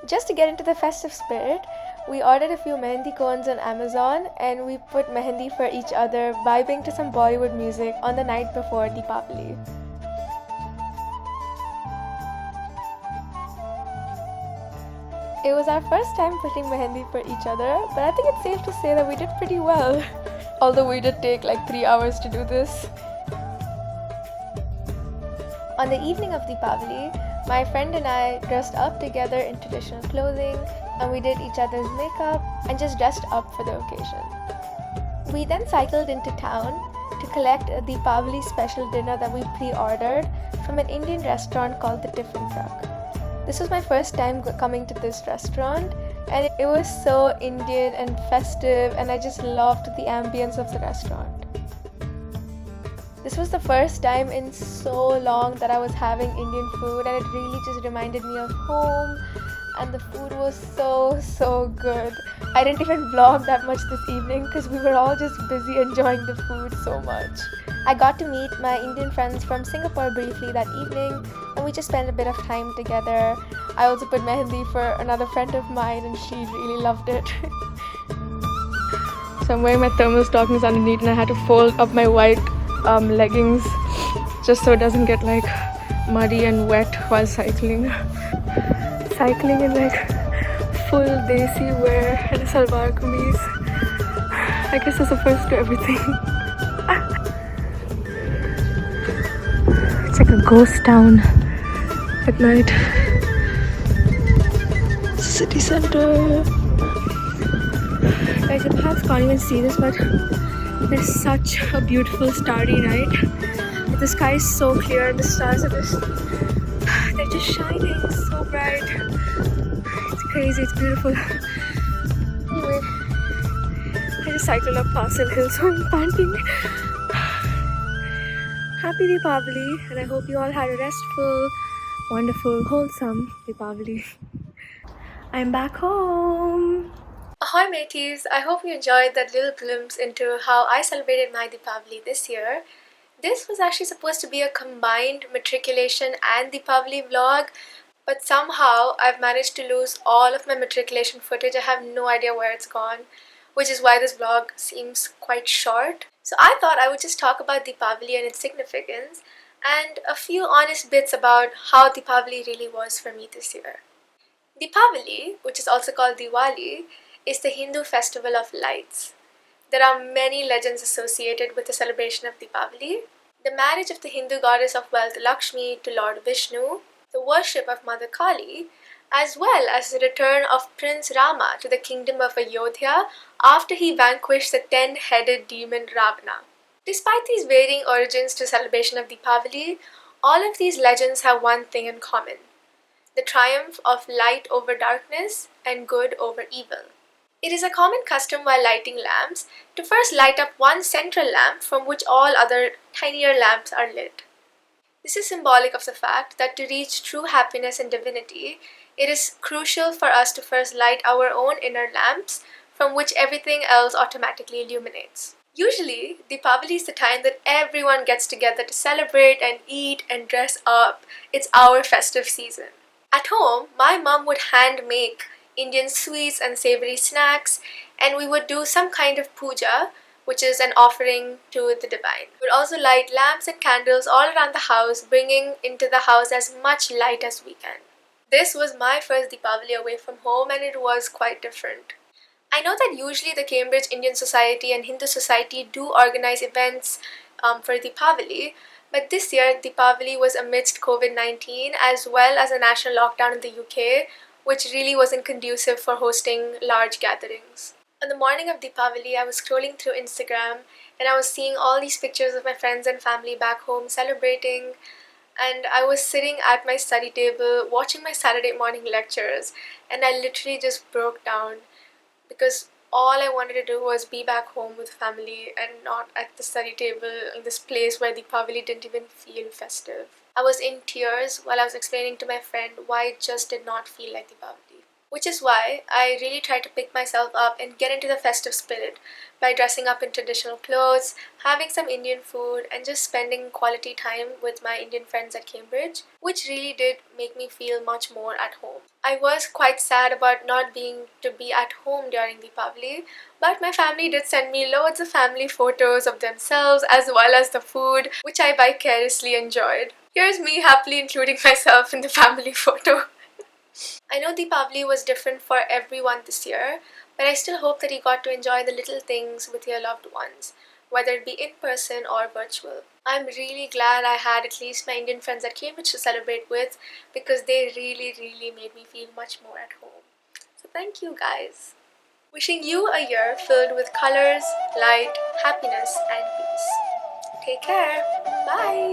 Just to get into the festive spirit, we ordered a few mehendi cones on Amazon and we put mehendi for each other, vibing to some Bollywood music on the night before Deepavali. It was our first time putting mehendi for each other, but I think it's safe to say that we did pretty well. Although we did take like 3 hours to do this. On the evening of Deepavali, my friend and I dressed up together in traditional clothing and we did each other's makeup and just dressed up for the occasion. We then cycled into town to collect a Deepavali special dinner that we pre-ordered from an Indian restaurant called the Tiffin Truck. This was my first time coming to this restaurant and it was so Indian and festive and I just loved the ambience of the restaurant. This was the first time in so long that I was having Indian food and it really just reminded me of home and the food was so good. I didn't even vlog that much this evening because we were all just busy enjoying the food so much. I got to meet my Indian friends from Singapore briefly that evening and we just spent a bit of time together. I also put mehendi for another friend of mine and she really loved it. So I'm wearing my thermal stockings underneath and I had to fold up my white leggings just so it doesn't get like muddy and wet while cycling. Cycling in like full desi wear and a salwar kameez. I guess that's the first to everything. It's like a ghost town at night. City center. Guys, you perhaps can't even see this, but it's such a beautiful starry night. The sky is so clear and the stars are they're just shining so bright. It's crazy, it's beautiful. Anyway, I just cycled up Castle Hill, so I'm panting. Happy Deepavali, and I hope you all had a restful, wonderful, wholesome Deepavali. I'm back home. Ahoy mateys! I hope you enjoyed that little glimpse into how I celebrated my Deepavali this year. This was actually supposed to be a combined matriculation and Deepavali vlog, but somehow I've managed to lose all of my matriculation footage. I have no idea where it's gone, which is why this vlog seems quite short. So I thought I would just talk about Deepavali and its significance and a few honest bits about how Deepavali really was for me this year. Deepavali, which is also called Diwali, is the Hindu festival of lights. There are many legends associated with the celebration of Deepavali. The marriage of the Hindu goddess of wealth Lakshmi to Lord Vishnu, the worship of Mother Kali, as well as the return of Prince Rama to the kingdom of Ayodhya after he vanquished the 10-headed demon Ravana. Despite these varying origins to celebration of Deepavali, all of these legends have one thing in common: the triumph of light over darkness and good over evil. It is a common custom while lighting lamps to first light up one central lamp from which all other tinier lamps are lit. This is symbolic of the fact that to reach true happiness and divinity, it is crucial for us to first light our own inner lamps from which everything else automatically illuminates. Usually, Deepavali is the time that everyone gets together to celebrate and eat and dress up. It's our festive season. At home, my mom would hand make Indian sweets and savory snacks, and we would do some kind of puja, which is an offering to the divine. We would also light lamps and candles all around the house, bringing into the house as much light as we can. This was my first Deepavali away from home and it was quite different. I know that usually the Cambridge Indian Society and Hindu Society do organize events for Deepavali, but this year Deepavali was amidst Covid-19 as well as a national lockdown in the UK, which really wasn't conducive for hosting large gatherings. On the morning of Deepavali, I was scrolling through Instagram and I was seeing all these pictures of my friends and family back home celebrating, and I was sitting at my study table watching my Saturday morning lectures and I literally just broke down because all I wanted to do was be back home with family and not at the study table in this place where Deepavali didn't even feel festive. I was in tears while I was explaining to my friend why it just did not feel like Deepavali. Which is why I really try to pick myself up and get into the festive spirit by dressing up in traditional clothes, having some Indian food, and just spending quality time with my Indian friends at Cambridge, which really did make me feel much more at home. I was quite sad about not being to be at home during Deepavali, but my family did send me loads of family photos of themselves as well as the food, which I vicariously enjoyed. Here's me happily including myself in the family photo. I know Deepavali was different for everyone this year, but I still hope that you got to enjoy the little things with your loved ones, whether it be in person or virtual. I'm really glad I had at least my Indian friends at Cambridge to celebrate with because they really made me feel much more at home. So thank you guys. Wishing you a year filled with colors, light, happiness, and peace. Take care. Bye.